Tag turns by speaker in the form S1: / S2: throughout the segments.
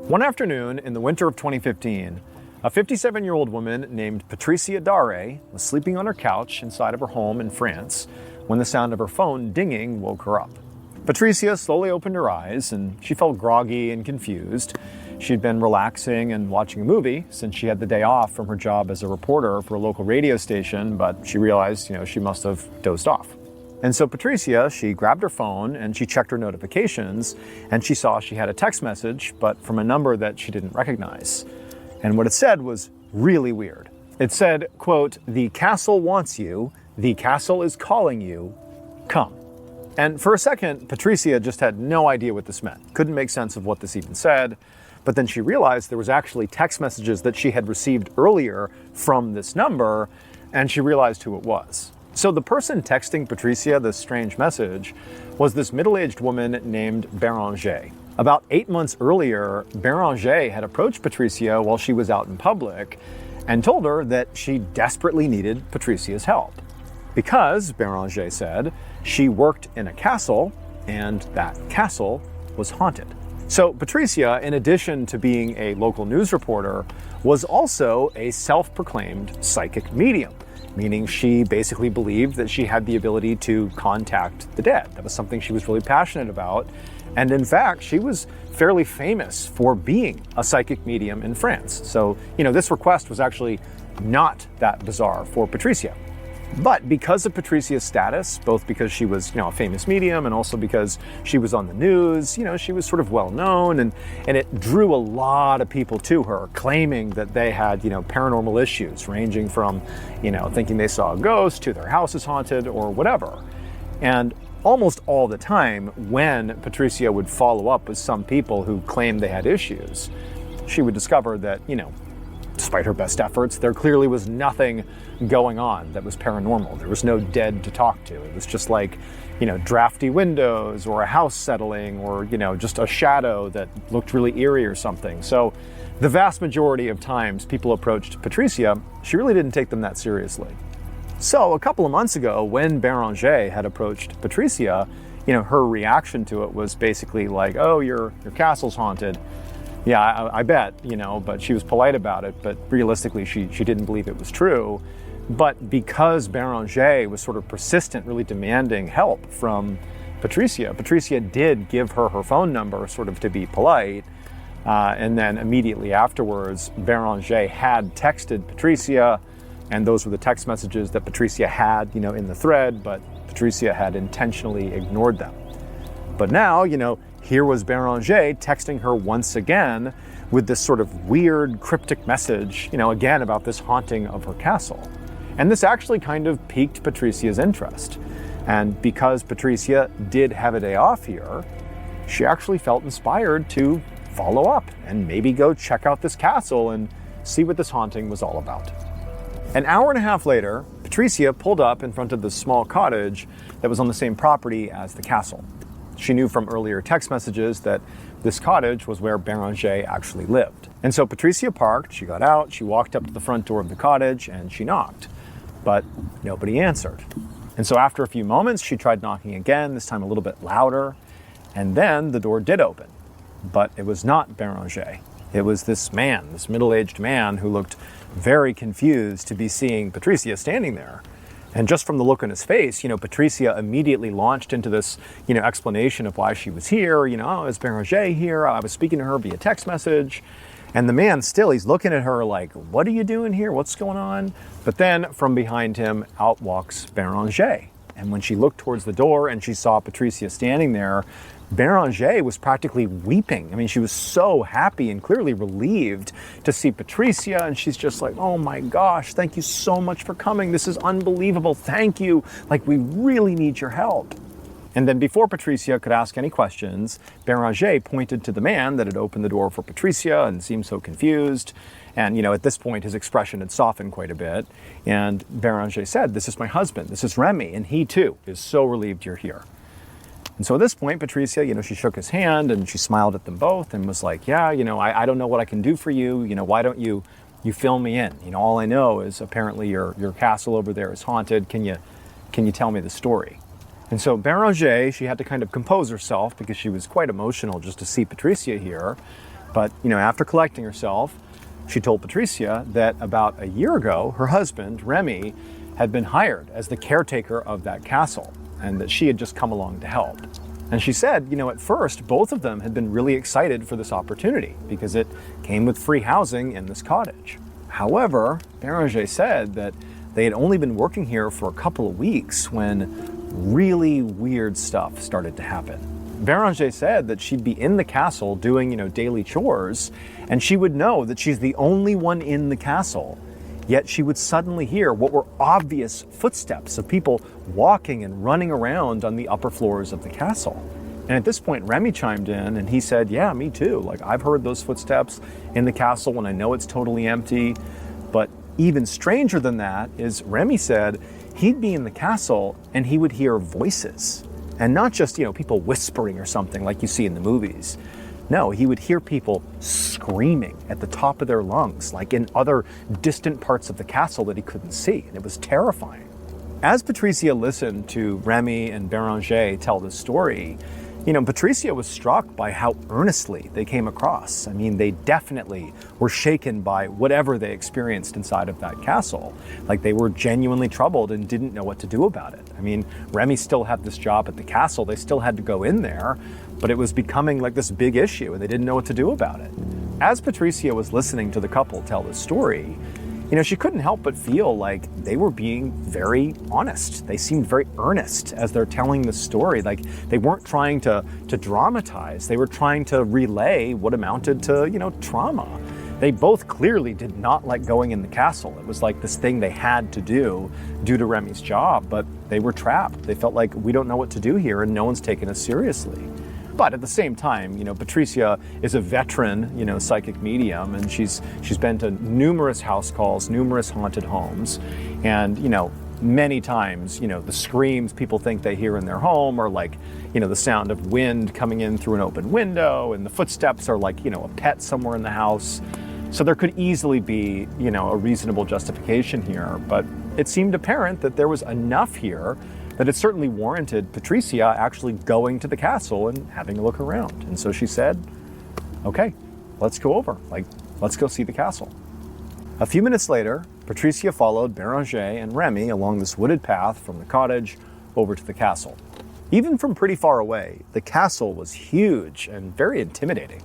S1: One afternoon in the winter of 2015, a 57-year-old woman named Patricia Dare was sleeping on her couch inside of her home in France when the sound of her phone dinging woke her up. Patricia slowly opened her eyes and she felt groggy and confused. She'd been relaxing and watching a movie since she had the day off from her job as a reporter for a local radio station, but she realized, she must have dozed off. And so Patricia, she grabbed her phone and she checked her notifications and she saw she had a text message, but from a number that she didn't recognize. And what it said was really weird. It said, quote, "The castle wants you. The castle is calling you. Come." And for a second, Patricia just had no idea what this meant. Couldn't make sense of what this even said. But then she realized there was actually text messages that she had received earlier from this number, and she realized who it was. So the person texting Patricia this strange message was this middle-aged woman named Béranger. About 8 months earlier, Béranger had approached Patricia while she was out in public and told her that she desperately needed Patricia's help. Because, Béranger said, she worked in a castle and that castle was haunted. So Patricia, in addition to being a local news reporter, was also a self-proclaimed psychic medium, meaning she basically believed that she had the ability to contact the dead. That was something she was really passionate about. And in fact, she was fairly famous for being a psychic medium in France. So, this request was actually not that bizarre for Patricia. But because of Patricia's status, both because she was, a famous medium and also because she was on the news, she was sort of well known and it drew a lot of people to her, claiming that they had, paranormal issues ranging from, thinking they saw a ghost to their house is haunted or whatever. And almost all the time when Patricia would follow up with some people who claimed they had issues, she would discover that, despite her best efforts, there clearly was nothing going on that was paranormal. There was no dead to talk to. It was just like, drafty windows or a house settling or, just a shadow that looked really eerie or something. So the vast majority of times people approached Patricia, she really didn't take them that seriously. So a couple of months ago, when Béranger had approached Patricia, her reaction to it was basically like, "Oh, your castle's haunted." Yeah, I bet, but she was polite about it, but realistically, she didn't believe it was true. But because Béranger was sort of persistent, really demanding help from Patricia did give her phone number sort of to be polite. And then immediately afterwards, Béranger had texted Patricia, and those were the text messages that Patricia had, in the thread, but Patricia had intentionally ignored them. But now, here was Béranger texting her once again with this sort of weird cryptic message, again about this haunting of her castle. And this actually kind of piqued Patricia's interest. And because Patricia did have a day off here, she actually felt inspired to follow up and maybe go check out this castle and see what this haunting was all about. An hour and a half later, Patricia pulled up in front of the small cottage that was on the same property as the castle. She knew from earlier text messages that this cottage was where Béranger actually lived. And so Patricia parked, she got out, she walked up to the front door of the cottage and she knocked, but nobody answered. And so after a few moments, she tried knocking again, this time a little bit louder, and then the door did open. But it was not Béranger. It was this man, this middle-aged man who looked very confused to be seeing Patricia standing there. And just from the look on his face, Patricia immediately launched into this, explanation of why she was here. "Oh, is Béranger here? I was speaking to her via text message." And the man still, he's looking at her like, "What are you doing here? What's going on?" But then from behind him, out walks Béranger. And when she looked towards the door and she saw Patricia standing there, Béranger was practically weeping. I mean, she was so happy and clearly relieved to see Patricia, and she's just like, "Oh my gosh, thank you so much for coming. This is unbelievable. Thank you. Like, we really need your help." And then before Patricia could ask any questions, Béranger pointed to the man that had opened the door for Patricia and seemed so confused. And, at this point, his expression had softened quite a bit. And Béranger said, "This is my husband. This is Remy. And he, too, is so relieved you're here." And so at this point, Patricia, she shook his hand and she smiled at them both and was like, "Yeah, I don't know what I can do for you. Why don't you fill me in? All I know is apparently your castle over there is haunted. Can you tell me the story?" And so Béranger, she had to kind of compose herself because she was quite emotional just to see Patricia here. But, after collecting herself, she told Patricia that about a year ago, her husband, Remy, had been hired as the caretaker of that castle, and that she had just come along to help. And she said, at first, both of them had been really excited for this opportunity because it came with free housing in this cottage. However, Béranger said that they had only been working here for a couple of weeks when really weird stuff started to happen. Béranger said that she'd be in the castle doing, daily chores, and she would know that she's the only one in the castle. Yet she would suddenly hear what were obvious footsteps of people walking and running around on the upper floors of the castle. And at this point, Remy chimed in and he said, yeah, me too. Like, I've heard those footsteps in the castle when I know it's totally empty. But even stranger than that is Remy said he'd be in the castle and he would hear voices. And not just, people whispering or something like you see in the movies. No, he would hear people screaming at the top of their lungs, like in other distant parts of the castle that he couldn't see. And it was terrifying. As Patricia listened to Remy and Béranger tell this story, Patricia was struck by how earnestly they came across. I mean, they definitely were shaken by whatever they experienced inside of that castle. Like, they were genuinely troubled and didn't know what to do about it. I mean, Remy still had this job at the castle. They still had to go in there, but it was becoming like this big issue and they didn't know what to do about it. As Patricia was listening to the couple tell this story, she couldn't help but feel like they were being very honest. They seemed very earnest as they're telling the story. Like, they weren't trying to dramatize. They were trying to relay what amounted to, trauma. They both clearly did not like going in the castle. It was like this thing they had to do due to Remy's job, but they were trapped. They felt like, we don't know what to do here and no one's taking us seriously. But at the same time, Patricia is a veteran, psychic medium, and she's been to numerous house calls, numerous haunted homes, and, many times, the screams people think they hear in their home are like, the sound of wind coming in through an open window, and the footsteps are like, a pet somewhere in the house. So there could easily be, a reasonable justification here, but it seemed apparent that there was enough here that it certainly warranted Patricia actually going to the castle and having a look around. And so she said, okay, let's go over. Let's go see the castle. A few minutes later, Patricia followed Béranger and Remy along this wooded path from the cottage over to the castle. Even from pretty far away, the castle was huge and very intimidating.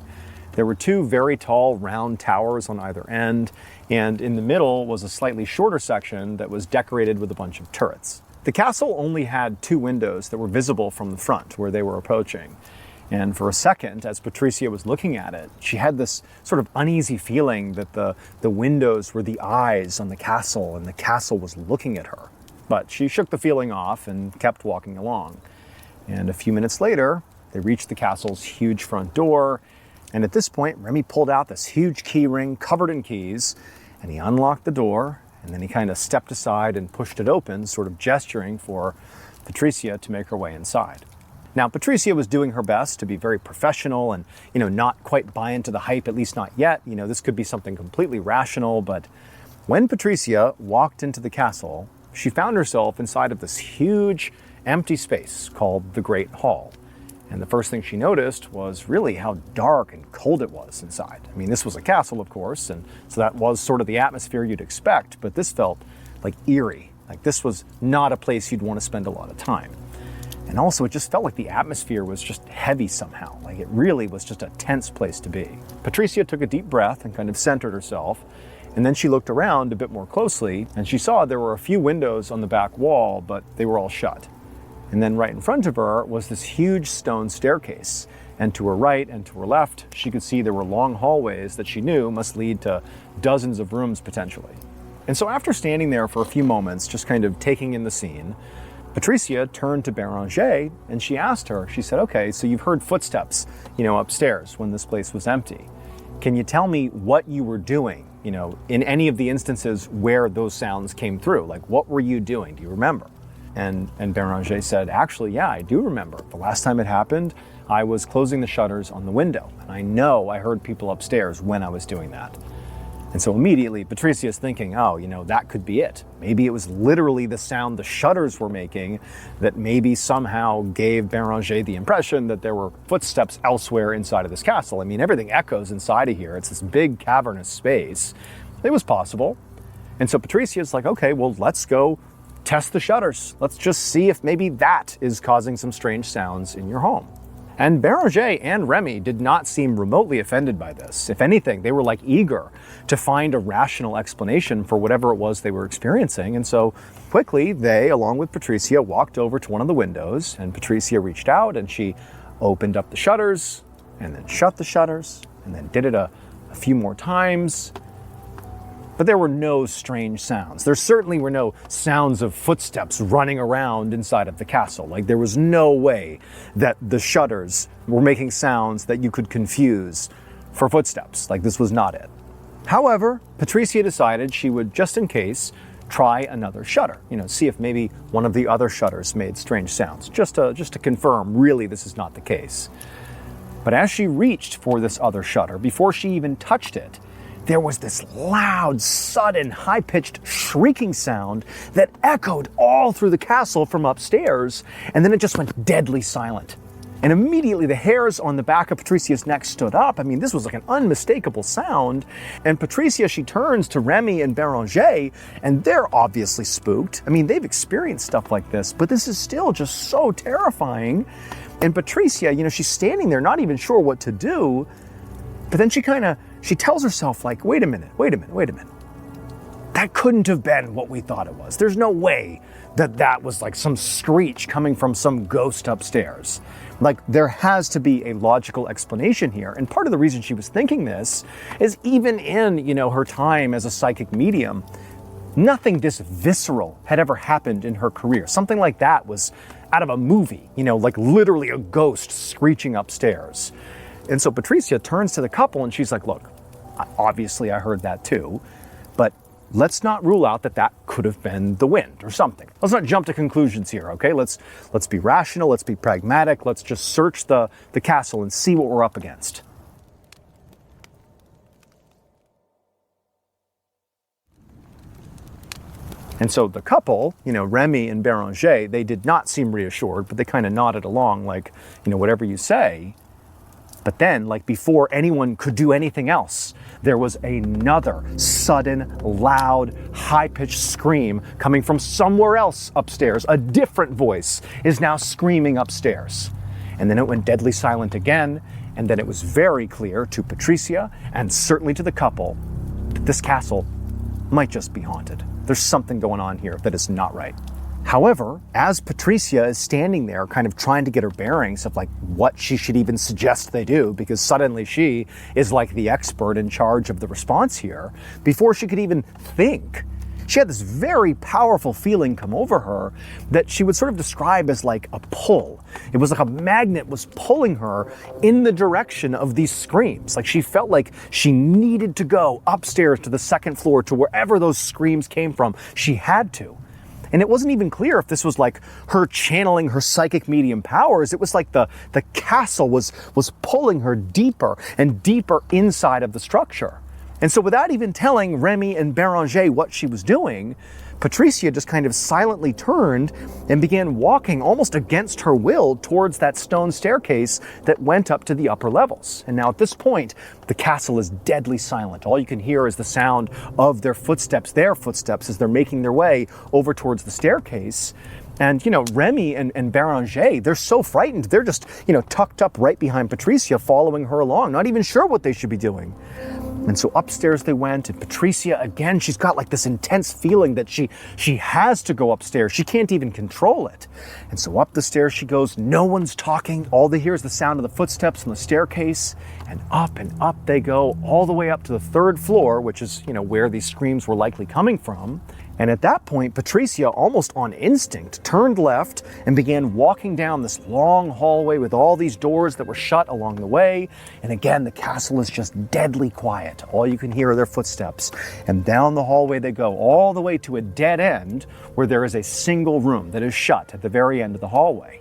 S1: There were two very tall round towers on either end, and in the middle was a slightly shorter section that was decorated with a bunch of turrets. The castle only had two windows that were visible from the front where they were approaching. And for a second, as Patricia was looking at it, she had this sort of uneasy feeling that the windows were the eyes on the castle and the castle was looking at her. But she shook the feeling off and kept walking along. And a few minutes later, they reached the castle's huge front door. And at this point, Remy pulled out this huge key ring covered in keys, and he unlocked the door. And then he kind of stepped aside and pushed it open, sort of gesturing for Patricia to make her way inside. Now, Patricia was doing her best to be very professional and, not quite buy into the hype, at least not yet. This could be something completely rational. But when Patricia walked into the castle, she found herself inside of this huge empty space called the Great Hall. And the first thing she noticed was really how dark and cold it was inside. I mean, this was a castle, of course, and so that was sort of the atmosphere you'd expect, but this felt like eerie. Like, this was not a place you'd want to spend a lot of time. And also, it just felt like the atmosphere was just heavy somehow. Like, it really was just a tense place to be. Patricia took a deep breath and kind of centered herself, and then she looked around a bit more closely, and she saw there were a few windows on the back wall, but they were all shut. And then right in front of her was this huge stone staircase. And to her right and to her left, she could see there were long hallways that she knew must lead to dozens of rooms potentially. And so after standing there for a few moments, just kind of taking in the scene, Patricia turned to Béranger and she asked her, she said, okay, so you've heard footsteps, upstairs when this place was empty. Can you tell me what you were doing, in any of the instances where those sounds came through? Like, what were you doing? Do you remember? And Béranger said, actually, yeah, I do remember. The last time it happened, I was closing the shutters on the window. And I know I heard people upstairs when I was doing that. And so immediately Patricia is thinking, oh, that could be it. Maybe it was literally the sound the shutters were making that maybe somehow gave Béranger the impression that there were footsteps elsewhere inside of this castle. I mean, everything echoes inside of here. It's this big cavernous space. It was possible. And so Patricia's like, okay, well, let's go test the shutters. Let's just see if maybe that is causing some strange sounds in your home. And Béranger and Remy did not seem remotely offended by this. If anything, they were eager to find a rational explanation for whatever it was they were experiencing. And so quickly, they, along with Patricia, walked over to one of the windows, and Patricia reached out and she opened up the shutters and then shut the shutters and then did it a few more times. But there were no strange sounds. There certainly were no sounds of footsteps running around inside of the castle. There was no way that the shutters were making sounds that you could confuse for footsteps. This was not it. However, Patricia decided she would, just in case, try another shutter. See if maybe one of the other shutters made strange sounds, just to confirm really this is not the case. But as she reached for this other shutter, before she even touched it, there was this loud, sudden, high-pitched shrieking sound that echoed all through the castle from upstairs, and then it just went deadly silent. And immediately the hairs on the back of Patricia's neck stood up. I mean, this was an unmistakable sound. And Patricia, she turns to Remy and Béranger, and they're obviously spooked. I mean, they've experienced stuff like this, but this is still just so terrifying. And Patricia, she's standing there not even sure what to do, but then she tells herself, wait a minute. That couldn't have been what we thought it was. There's no way that was some screech coming from some ghost upstairs. There has to be a logical explanation here. And part of the reason she was thinking this is even in, her time as a psychic medium, nothing this visceral had ever happened in her career. Something like that was out of a movie, literally a ghost screeching upstairs. And so Patricia turns to the couple and she's like, look, obviously I heard that too, but let's not rule out that could have been the wind or something. Let's not jump to conclusions here, okay? Let's be rational, let's be pragmatic, let's just search the castle and see what we're up against. And so the couple, Remy and Béranger, they did not seem reassured, but they kind of nodded along whatever you say. But then, before anyone could do anything else, there was another sudden, loud, high-pitched scream coming from somewhere else upstairs. A different voice is now screaming upstairs. And then it went deadly silent again, and then it was very clear to Patricia, and certainly to the couple, that this castle might just be haunted. There's something going on here that is not right. However, as Patricia is standing there kind of trying to get her bearings of what she should even suggest they do, because suddenly she is the expert in charge of the response here, before she could even think, she had this very powerful feeling come over her that she would sort of describe as a pull. It was a magnet was pulling her in the direction of these screams. She felt like she needed to go upstairs to the second floor to wherever those screams came from. She had to. And it wasn't even clear if this was her channeling her psychic medium powers. It was the castle was pulling her deeper and deeper inside of the structure. And so without even telling Remy and Béranger what she was doing, Patricia just kind of silently turned and began walking almost against her will towards that stone staircase that went up to the upper levels. And now at this point, the castle is deadly silent. All you can hear is the sound of their footsteps as they're making their way over towards the staircase. And, Remy and Béranger, they're so frightened. They're just, tucked up right behind Patricia, following her along, not even sure what they should be doing. And so upstairs they went, and Patricia, again, she's got this intense feeling that she has to go upstairs. She can't even control it. And so up the stairs she goes. No one's talking. All they hear is the sound of the footsteps on the staircase. And up they go, all the way up to the third floor, which is, where these screams were likely coming from. And at that point, Patricia, almost on instinct, turned left and began walking down this long hallway with all these doors that were shut along the way. And again, the castle is just deadly quiet. All you can hear are their footsteps. And down the hallway they go, all the way to a dead end where there is a single room that is shut at the very end of the hallway.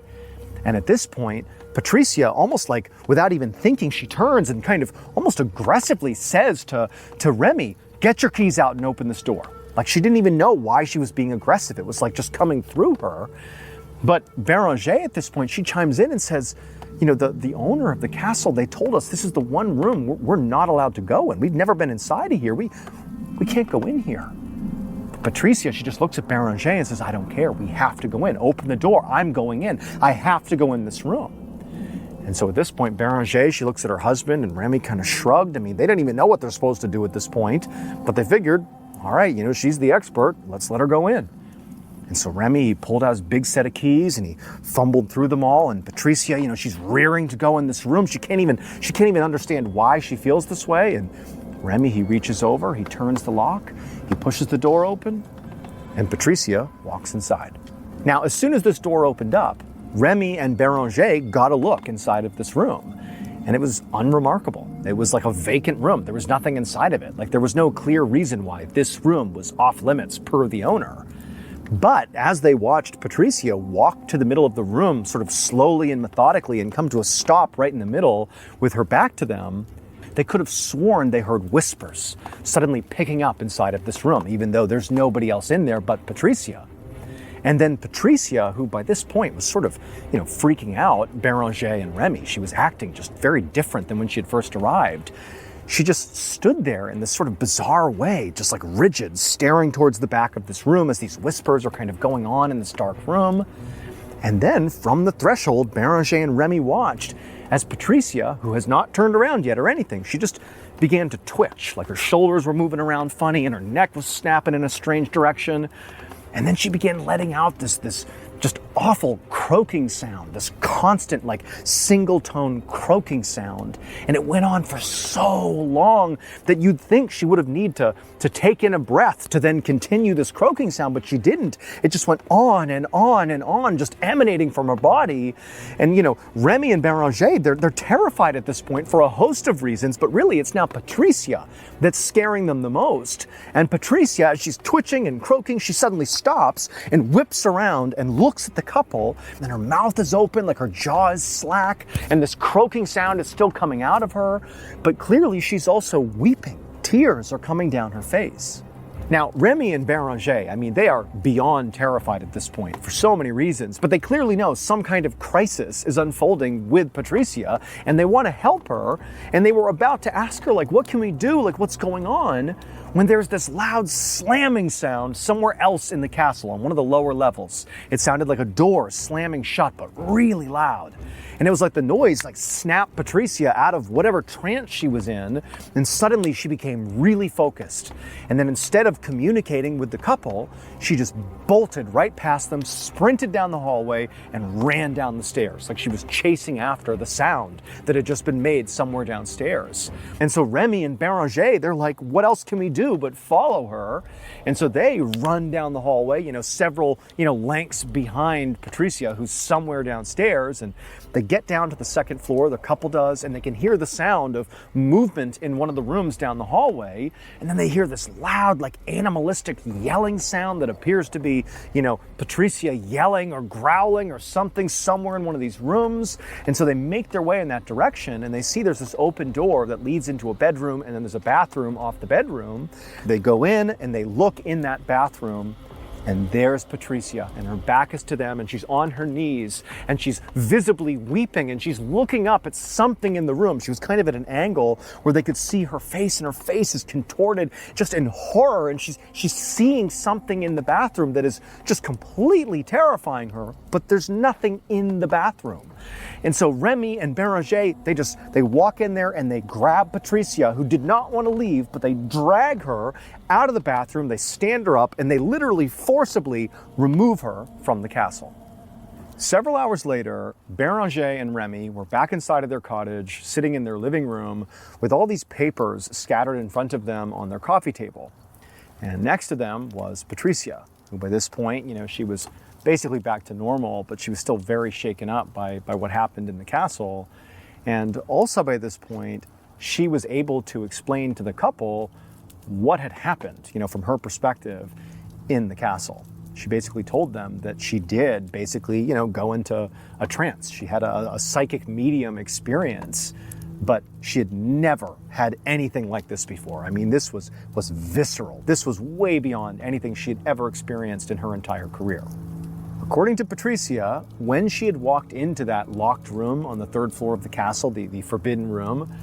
S1: And at this point, Patricia, almost without even thinking, she turns and kind of almost aggressively says to Remy, get your keys out and open this door. Like, she didn't even know why she was being aggressive. It was like just coming through her. But Béranger at this point, she chimes in and says, the owner of the castle, they told us this is the one room we're not allowed to go in. We've never been inside of here. We can't go in here. But Patricia, she just looks at Béranger and says, I don't care. We have to go in. Open the door. I'm going in. I have to go in this room. And so at this point, Béranger, she looks at her husband, and Remy kind of shrugged. I mean, they didn't even know what they're supposed to do at this point, but they figured, all right, she's the expert. Let's let her go in. And so Remy, he pulled out his big set of keys and he fumbled through them all. And Patricia, she's rearing to go in this room. She can't even understand why she feels this way. And Remy, he reaches over, he turns the lock, he pushes the door open, and Patricia walks inside. Now, as soon as this door opened up, Remy and Béranger got a look inside of this room. And it was unremarkable. It was like a vacant room. There was nothing inside of it. Like, there was no clear reason why this room was off limits per the owner. But as they watched Patricia walk to the middle of the room sort of slowly and methodically and come to a stop right in the middle with her back to them, they could have sworn they heard whispers suddenly picking up inside of this room, even though there's nobody else in there but Patricia. And then Patricia, who by this point was sort of, freaking out Béranger and Remy, she was acting just very different than when she had first arrived. She just stood there in this sort of bizarre way, just like rigid, staring towards the back of this room as these whispers are kind of going on in this dark room. And then from the threshold, Béranger and Remy watched as Patricia, who has not turned around yet or anything, she just began to twitch, like her shoulders were moving around funny and her neck was snapping in a strange direction. And then she began letting out this just awful croaking sound, this constant, like, single-tone croaking sound. And it went on for so long that you'd think she would have need to take in a breath to then continue this croaking sound, but she didn't. It just went on and on and on, just emanating from her body. And, Remy and Béranger, they're terrified at this point for a host of reasons, but really it's now Patricia that's scaring them the most. And Patricia, as she's twitching and croaking, she suddenly stops and whips around and looks at the couple, and her mouth is open, like her jaw is slack, and this croaking sound is still coming out of her, but clearly she's also weeping. Tears are coming down her face. Now, Remy and Béranger, they are beyond terrified at this point for so many reasons, but they clearly know some kind of crisis is unfolding with Patricia, and they want to help her, and they were about to ask her, like, what can we do? Like, what's going on? When there's this loud slamming sound somewhere else in the castle on one of the lower levels. It sounded like a door slamming shut, but really loud. And it was like the noise snapped Patricia out of whatever trance she was in, and suddenly she became really focused. And then instead of communicating with the couple, she just bolted right past them, sprinted down the hallway, and ran down the stairs, like she was chasing after the sound that had just been made somewhere downstairs. And so Remy and Béranger, they're like, what else can we do but follow her? And so they run down the hallway, several, lengths behind Patricia, who's somewhere downstairs, and they get down to the second floor, the couple does, and they can hear the sound of movement in one of the rooms down the hallway, and then they hear this loud, animalistic yelling sound that appears to be, Patricia yelling or growling or something somewhere in one of these rooms. And so they make their way in that direction, and they see there's this open door that leads into a bedroom, and then there's a bathroom off the bedroom. They go in and they look in that bathroom, and there's Patricia, and her back is to them, and she's on her knees, and she's visibly weeping, and she's looking up at something in the room. She was kind of at an angle where they could see her face, and her face is contorted just in horror, and she's seeing something in the bathroom that is just completely terrifying her, but there's nothing in the bathroom. And so Remy and Béranger, they walk in there and they grab Patricia, who did not want to leave, but they drag her out of the bathroom, they stand her up, and they literally forcibly remove her from the castle. Several hours later, Béranger and Remy were back inside of their cottage, sitting in their living room with all these papers scattered in front of them on their coffee table. And next to them was Patricia, who by this point, she was basically back to normal, but she was still very shaken up by what happened in the castle. And also by this point, she was able to explain to the couple what had happened, from her perspective in the castle. She basically told them that she did basically, go into a trance. She had a psychic medium experience But she had never had anything like this before. I mean, this was visceral. This was way beyond anything she had ever experienced in her entire career. According to Patricia, when she had walked into that locked room on the 3rd floor of the castle, the forbidden room,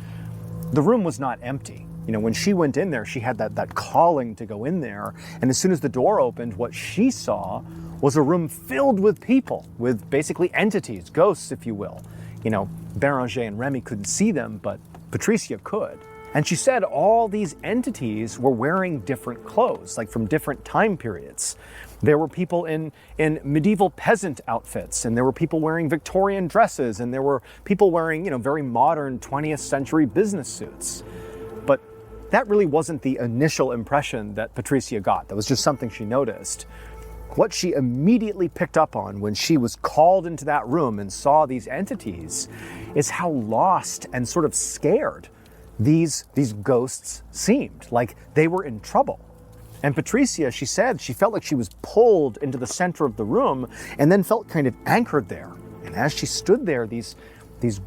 S1: the room was not empty. You know, when she went in there, she had that calling to go in there. And as soon as the door opened, what she saw was a room filled with people, with basically entities, ghosts, if you will. You know, Béranger and Remy couldn't see them, but Patricia could. And she said all these entities were wearing different clothes, like from different time periods. There were people in medieval peasant outfits, and there were people wearing Victorian dresses, and there were people wearing, very modern 20th century business suits. But that really wasn't the initial impression that Patricia got. That was just something she noticed. What she immediately picked up on when she was called into that room and saw these entities is how lost and sort of scared these ghosts seemed, like they were in trouble. And Patricia, she said, she felt like she was pulled into the center of the room and then felt kind of anchored there. And as she stood there, these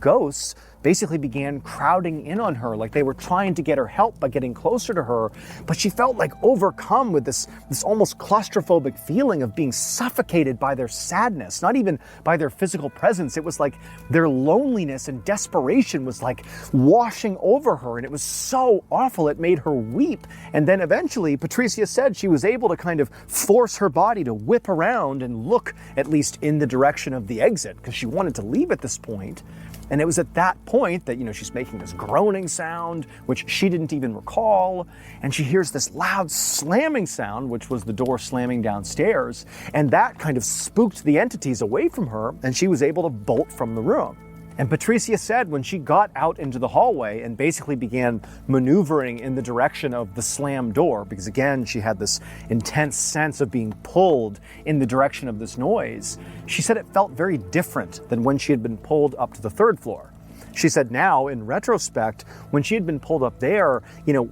S1: ghosts basically began crowding in on her, like they were trying to get her help by getting closer to her. But she felt like overcome with this almost claustrophobic feeling of being suffocated by their sadness, not even by their physical presence. It was like their loneliness and desperation was like washing over her. And it was so awful, it made her weep. And then eventually, Patricia said she was able to kind of force her body to whip around and look at least in the direction of the exit, because she wanted to leave at this point. And it was at that point that, she's making this groaning sound, which she didn't even recall. And she hears this loud slamming sound, which was the door slamming downstairs. And that kind of spooked the entities away from her, and she was able to bolt from the room. And Patricia said when she got out into the hallway and basically began maneuvering in the direction of the slammed door, because again, she had this intense sense of being pulled in the direction of this noise, she said it felt very different than when she had been pulled up to the 3rd floor. She said now, in retrospect, when she had been pulled up there,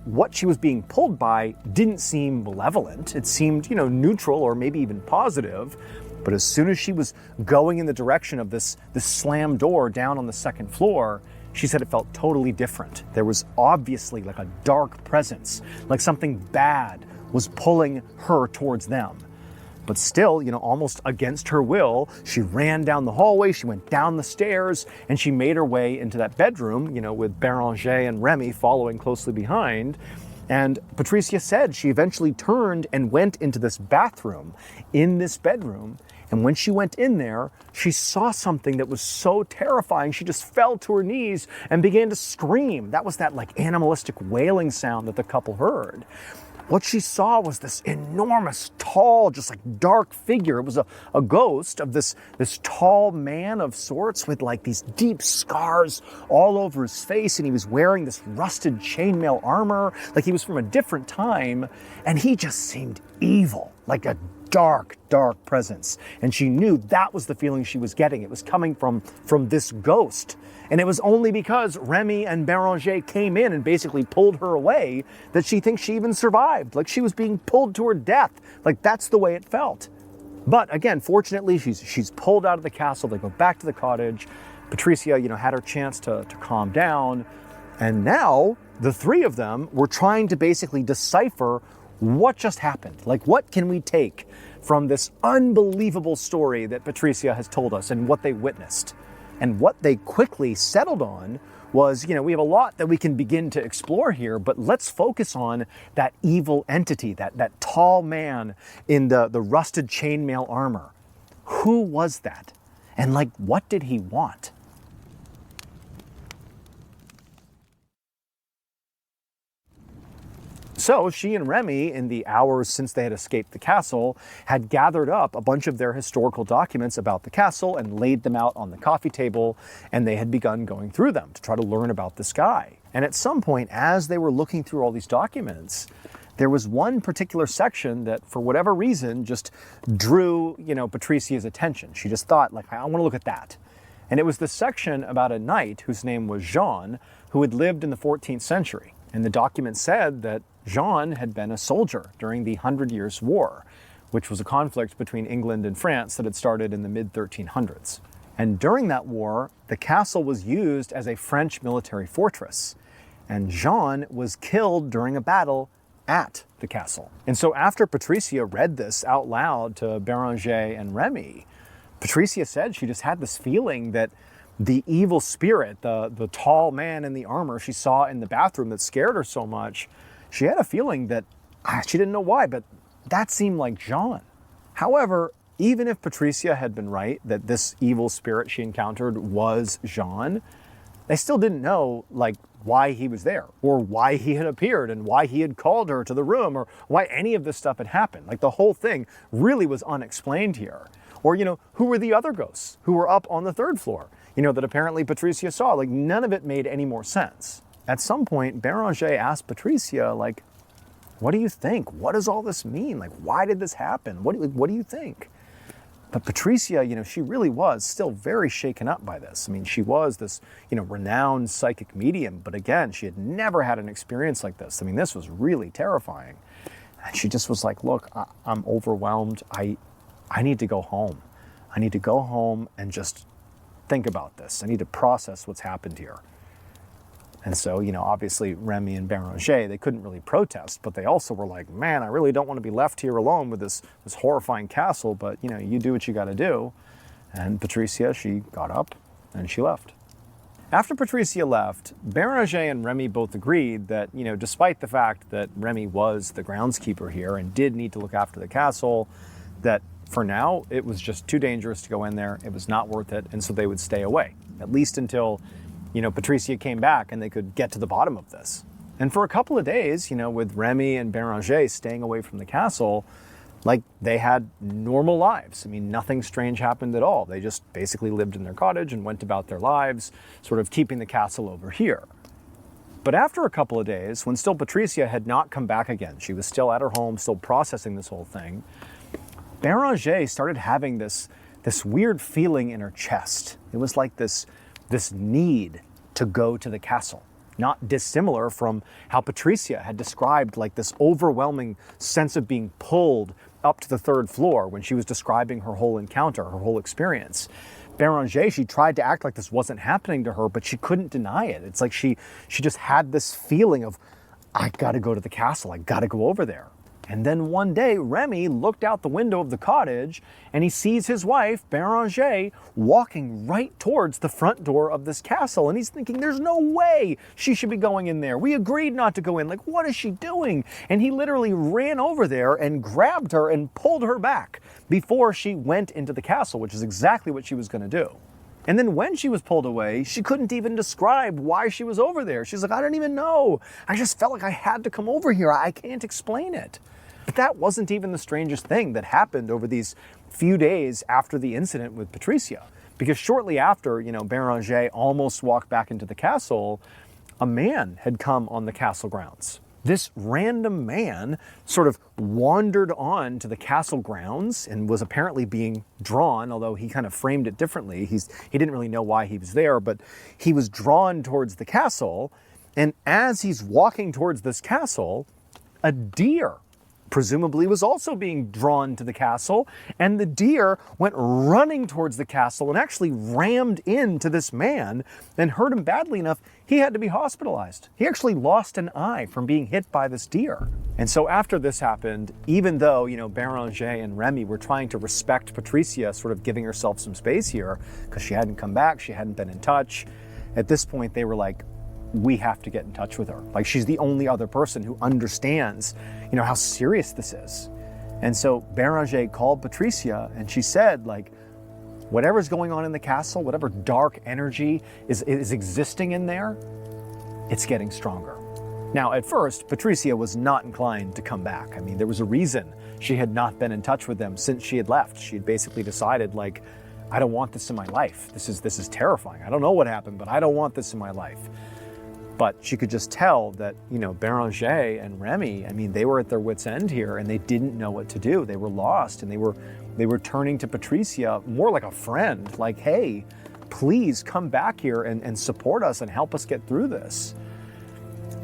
S1: what she was being pulled by didn't seem malevolent. It seemed, neutral or maybe even positive. But as soon as she was going in the direction of this slammed door down on the 2nd floor, she said it felt totally different. There was obviously like a dark presence, like something bad was pulling her towards them. But still, almost against her will, she ran down the hallway, she went down the stairs, and she made her way into that bedroom, with Béranger and Remy following closely behind. And Patricia said she eventually turned and went into this bathroom in this bedroom. And when she went in there, she saw something that was so terrifying, she just fell to her knees and began to scream. That was that like animalistic wailing sound that the couple heard. What she saw was this enormous, tall, just like dark figure. It was a ghost of this tall man of sorts with like these deep scars all over his face. And he was wearing this rusted chainmail armor, like he was from a different time. And he just seemed evil, like a dark, dark presence. And she knew that was the feeling she was getting. It was coming from this ghost. And it was only because Remy and Béranger came in and basically pulled her away that she thinks she even survived. Like she was being pulled to her death. Like that's the way it felt. But again, fortunately, she's pulled out of the castle. They go back to the cottage. Patricia, had her chance to calm down. And now the 3 of them were trying to basically decipher what just happened. Like, what can we take from this unbelievable story that Patricia has told us and what they witnessed? And what they quickly settled on was, we have a lot that we can begin to explore here, but let's focus on that evil entity, that tall man in the rusted chainmail armor. Who was that? And what did he want? So she and Remy, in the hours since they had escaped the castle, had gathered up a bunch of their historical documents about the castle and laid them out on the coffee table, and they had begun going through them to try to learn about this guy. And at some point, as they were looking through all these documents, there was one particular section that, for whatever reason, just drew, Patricia's attention. She just thought, I want to look at that. And it was the section about a knight whose name was Jean, who had lived in the 14th century. And the document said that Jean had been a soldier during the 100 Years' War, which was a conflict between England and France that had started in the mid-1300s. And during that war, the castle was used as a French military fortress. And Jean was killed during a battle at the castle. And so after Patricia read this out loud to Béranger and Remy, Patricia said she just had this feeling that the evil spirit, the tall man in the armor she saw in the bathroom that scared her so much, she had a feeling that, she didn't know why, but that seemed like Jean. However, even if Patricia had been right that this evil spirit she encountered was Jean, they still didn't know, like, why he was there, or why he had appeared, and why he had called her to the room, or why any of this stuff had happened. Like, the whole thing really was unexplained here. Or, who were the other ghosts who were up on the third floor, that apparently Patricia saw? Like, none of it made any more sense. At some point, Béranger asked Patricia, like, what do you think? What does all this mean? Like, why did this happen? What do you think? But Patricia, she really was still very shaken up by this. I mean, she was this, renowned psychic medium, but again, she had never had an experience like this. I mean, this was really terrifying. And she just was like, look, I'm overwhelmed. I need to go home. I need to go home and just think about this. I need to process what's happened here. And so, obviously Remy and Béranger, they couldn't really protest, but they also were like, man, I really don't want to be left here alone with this horrifying castle, but you do what you got to do. And Patricia, she got up and she left. After Patricia left, Béranger and Remy both agreed that, despite the fact that Remy was the groundskeeper here and did need to look after the castle, that for now, it was just too dangerous to go in there. It was not worth it. And so they would stay away, at least until Patricia came back and they could get to the bottom of this. And for a couple of days, with Remy and Béranger staying away from the castle, like, they had normal lives. I mean, nothing strange happened at all. They just basically lived in their cottage and went about their lives, sort of keeping the castle over here. But after a couple of days, when still Patricia had not come back again, she was still at her home, still processing this whole thing, Béranger started having this weird feeling in her chest. It was like this need to go to the castle, not dissimilar from how Patricia had described, like, this overwhelming sense of being pulled up to the third floor when she was describing her whole encounter, her whole experience. Béranger, she tried to act like this wasn't happening to her, but she couldn't deny it. It's like she just had this feeling of, I gotta go to the castle, I gotta go over there. And then one day, Remy looked out the window of the cottage and he sees his wife, Béranger, walking right towards the front door of this castle. And he's thinking, there's no way she should be going in there. We agreed not to go in. Like, what is she doing? And he literally ran over there and grabbed her and pulled her back before she went into the castle, which is exactly what she was going to do. And then when she was pulled away, she couldn't even describe why she was over there. She's like, I don't even know. I just felt like I had to come over here. I can't explain it. But that wasn't even the strangest thing that happened over these few days after the incident with Patricia. Because shortly after, Béranger almost walked back into the castle, a man had come on the castle grounds. This random man sort of wandered on to the castle grounds and was apparently being drawn, although he kind of framed it differently. He didn't really know why he was there, but he was drawn towards the castle. And as he's walking towards this castle, a deer presumably was also being drawn to the castle, and the deer went running towards the castle and actually rammed into this man and hurt him badly enough he had to be hospitalized. He actually lost an eye from being hit by this deer. And so after this happened, even though, Béranger and Remy were trying to respect Patricia, sort of giving herself some space here, because she hadn't come back, she hadn't been in touch, at this point they were like, we have to get in touch with her. Like, she's the only other person who understands, how serious this is. And so Béranger called Patricia and she said, like, whatever's going on in the castle, whatever dark energy is existing in there, it's getting stronger. Now, at first, Patricia was not inclined to come back. I mean, there was a reason she had not been in touch with them since she had left. She had basically decided, like, I don't want this in my life. This is terrifying. I don't know what happened, but I don't want this in my life. But she could just tell that, Béranger and Remy, I mean, they were at their wits' end here and they didn't know what to do. They were lost and they were turning to Patricia more like a friend, like, hey, please come back here and support us and help us get through this.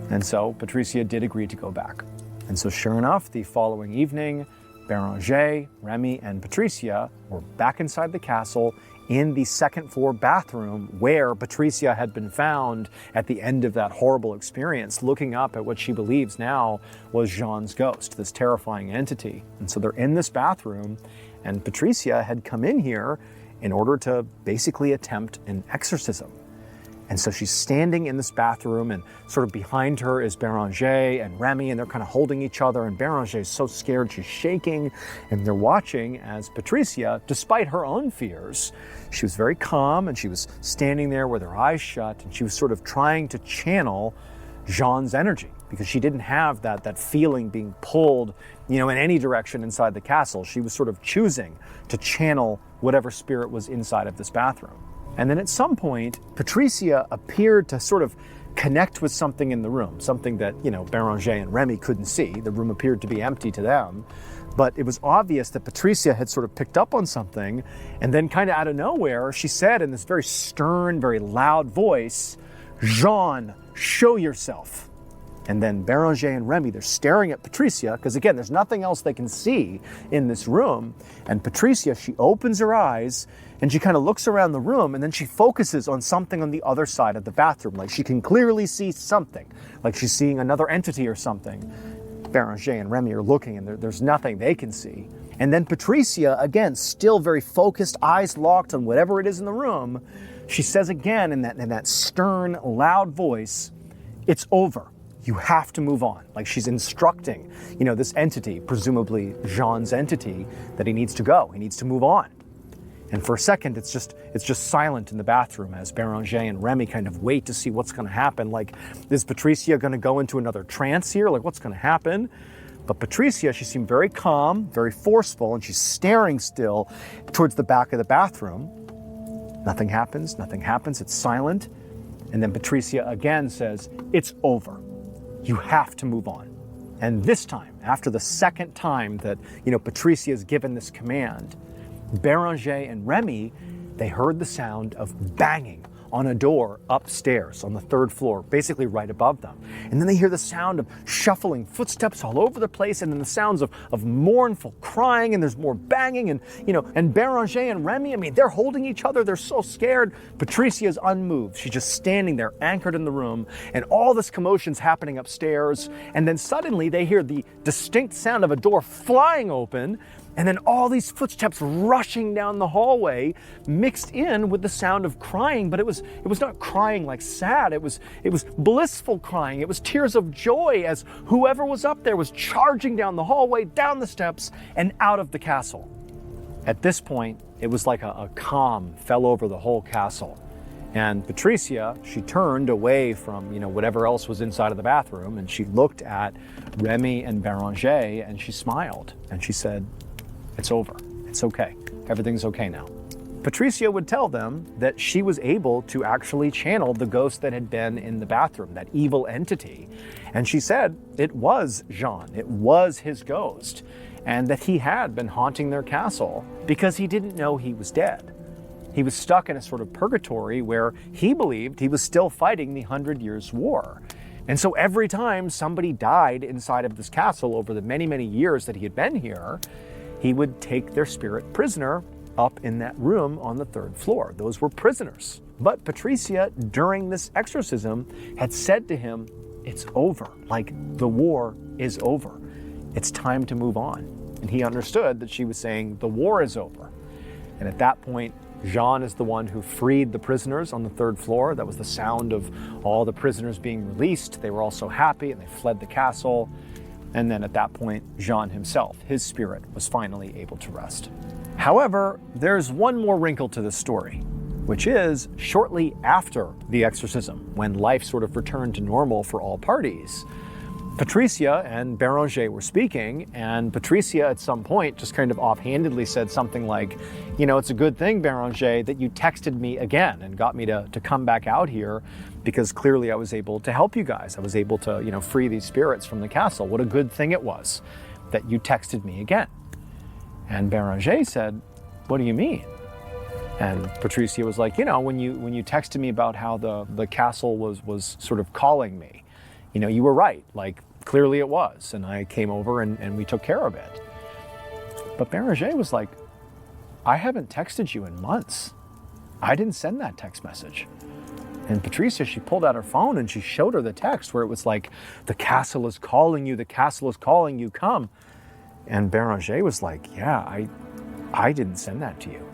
S1: And so Patricia did agree to go back. And so sure enough, the following evening, Béranger, Remy, and Patricia were back inside the castle in the second floor bathroom where Patricia had been found at the end of that horrible experience, looking up at what she believes now was Jean's ghost, this terrifying entity. And so they're in this bathroom, and Patricia had come in here in order to basically attempt an exorcism. And so she's standing in this bathroom, and sort of behind her is Béranger and Remy, and they're kind of holding each other, and Béranger is so scared she's shaking, and they're watching as Patricia, despite her own fears, she was very calm, and she was standing there with her eyes shut, and she was sort of trying to channel Jean's energy, because she didn't have that feeling being pulled, in any direction inside the castle. She was sort of choosing to channel whatever spirit was inside of this bathroom. And then at some point, Patricia appeared to sort of connect with something in the room, something that, Béranger and Remy couldn't see. The room appeared to be empty to them. But it was obvious that Patricia had sort of picked up on something, and then kind of out of nowhere, she said in this very stern, very loud voice, "Jean, show yourself." And then Béranger and Remy, they're staring at Patricia, because again, there's nothing else they can see in this room. And Patricia, she opens her eyes, and she kind of looks around the room, and then she focuses on something on the other side of the bathroom. Like she can clearly see something, like she's seeing another entity or something. Béranger and Remy are looking, and there's nothing they can see. And then Patricia, again, still very focused, eyes locked on whatever it is in the room, she says again in that stern, loud voice, "It's over. You have to move on." Like she's instructing, this entity, presumably Jean's entity, that he needs to go. He needs to move on. And for a second, it's just silent in the bathroom as Béranger and Remy kind of wait to see what's going to happen. Like, is Patricia going to go into another trance here? Like, what's going to happen? But Patricia, she seemed very calm, very forceful, and she's staring still towards the back of the bathroom. Nothing happens. It's silent. And then Patricia again says, "It's over. You have to move on." And this time, after the second time that, Patricia is given this command, Béranger and Remy, they heard the sound of banging on a door upstairs on the third floor, basically right above them. And then they hear the sound of shuffling footsteps all over the place, and then the sounds of mournful crying, and there's more banging, and Béranger and Remy, they're holding each other, they're so scared. Patricia's unmoved. She's just standing there, anchored in the room, and all this commotion's happening upstairs, and then suddenly they hear the distinct sound of a door flying open, and then all these footsteps rushing down the hallway, mixed in with the sound of crying, but it was not crying like sad, it was blissful crying. It was tears of joy as whoever was up there was charging down the hallway, down the steps, and out of the castle. At this point, it was like a calm fell over the whole castle. And Patricia, she turned away from, whatever else was inside of the bathroom, and she looked at Remy and Béranger, and she smiled, and she said, "It's over. It's okay. Everything's okay now." Patricia would tell them that she was able to actually channel the ghost that had been in the bathroom, that evil entity. And she said it was Jean. It was his ghost. And that he had been haunting their castle because he didn't know he was dead. He was stuck in a sort of purgatory where he believed he was still fighting the 100 Years' War. And so every time somebody died inside of this castle over the many, many years that he had been here, he would take their spirit prisoner up in that room on the third floor. Those were prisoners. But Patricia, during this exorcism, had said to him, "It's over. Like, the war is over. It's time to move on." And he understood that she was saying, the war is over. And at that point, Jean is the one who freed the prisoners on the third floor. That was the sound of all the prisoners being released. They were all so happy, and they fled the castle. And then at that point, Jean himself, his spirit, was finally able to rest. However, there's one more wrinkle to this story, which is shortly after the exorcism, when life sort of returned to normal for all parties, Patricia and Béranger were speaking, and Patricia at some point just kind of offhandedly said something like, "It's a good thing, Béranger, that you texted me again and got me to come back out here, because clearly I was able to help you guys. I was able to, free these spirits from the castle. What a good thing it was that you texted me again." And Béranger said, "What do you mean?" And Patricia was like, when you texted me about how the castle was sort of calling me, you were right. Like, clearly it was. And I came over and we took care of it. But Béranger was like, "I haven't texted you in months. I didn't send that text message. And Patricia, she pulled out her phone and she showed her the text where it was like, the castle is calling you, the castle is calling you, come. And Béranger was like, yeah, I didn't send that to you.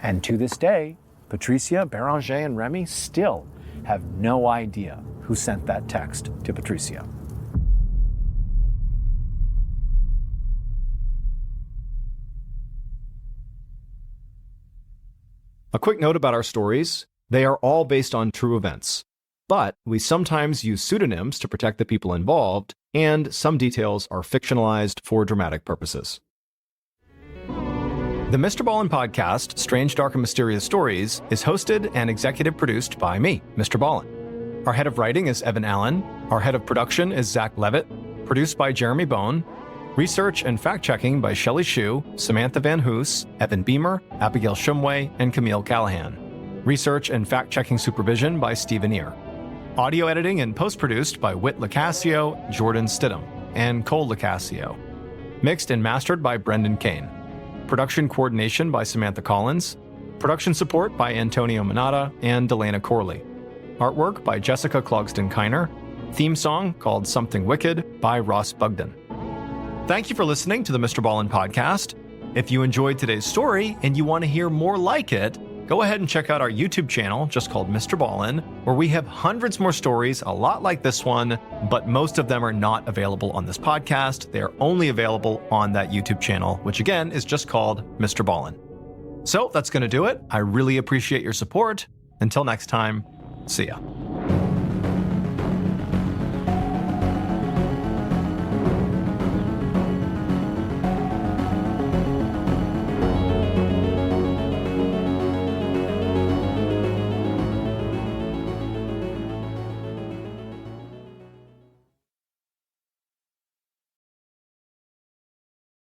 S1: And to this day, Patricia, Béranger, and Remy still have no idea who sent that text to Patricia. A quick note about our stories. They are all based on true events, but we sometimes use pseudonyms to protect the people involved, and some details are fictionalized for dramatic purposes. The MrBallen podcast, Strange, Dark, and Mysterious Stories, is hosted and executive produced by me, MrBallen. Our head of writing is Evan Allen. Our head of production is Zach Levitt. Produced by Jeremy Bone. Research and fact-checking by Shelley Shue, Samantha Van Hoos, Evan Beamer, Abigail Shumway, and Camille Callahan. Research and fact-checking supervision by Stephen Ear. Audio editing and post-produced by Whit Lacasio, Jordan Stidham, and Cole Lacasio. Mixed and mastered by Brendan Kane. Production coordination by Samantha Collins. Production support by Antonio Manata and Delana Corley. Artwork by Jessica Clogston-Kiner. Theme song called Something Wicked by Ross Bugden. Thank you for listening to the MrBallen podcast. If you enjoyed today's story and you want to hear more like it, go ahead and check out our YouTube channel, just called MrBallen, where we have hundreds more stories, a lot like this one, but most of them are not available on this podcast. They are only available on that YouTube channel, which again is just called MrBallen. So that's going to do it. I really appreciate your support. Until next time, see ya.